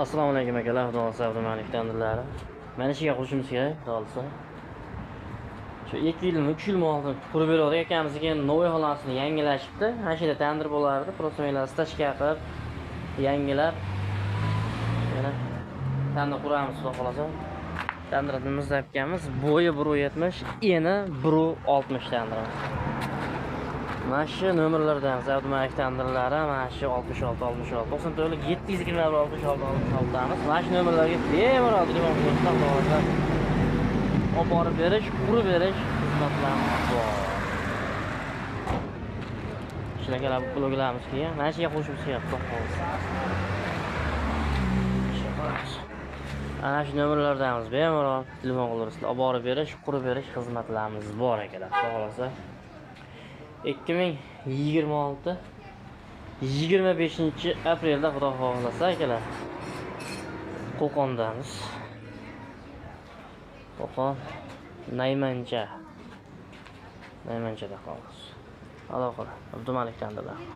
Assalomu alaykum akalar, xudo xolasa Abdumalik tandirlari. Mana shu qo'shimiz kerak, xudo xolasa. Shu 2 yilmi, 3 yilmi oldin qurib berdik akamiz, keyin novoy xonasini yangilashibdi. Mana shu yerda tandir bo'lardi, просто menlar stachka qilib yangilab yana tandir quramiz, xudo xolasa. Tandirimiz topganmiz, bo'yi 1.70, eni 1.60 tandirimiz. Mana shu nomerlardan Abdumalik tandirlari, mana shu 66 66 94 726 damiz. Mana shu nomerlarga bemalol telefon qilib olib borib berish, qurib berish xizmatlarimiz bor. Shularga bloglarimiz keyin mana shu yerga qo'shib qo'yapti, xolos. Ana shu nomerlardamiz bemalol telefon qilib olib borib berish, qurib berish xizmatlarimiz bor akalar, xolos. 2026 25 aprelda xudo xohlasa akalar Qo'qondamiz. Qo'qon Naymanchada qolamiz. Aloqa Abdumalik tandirlar.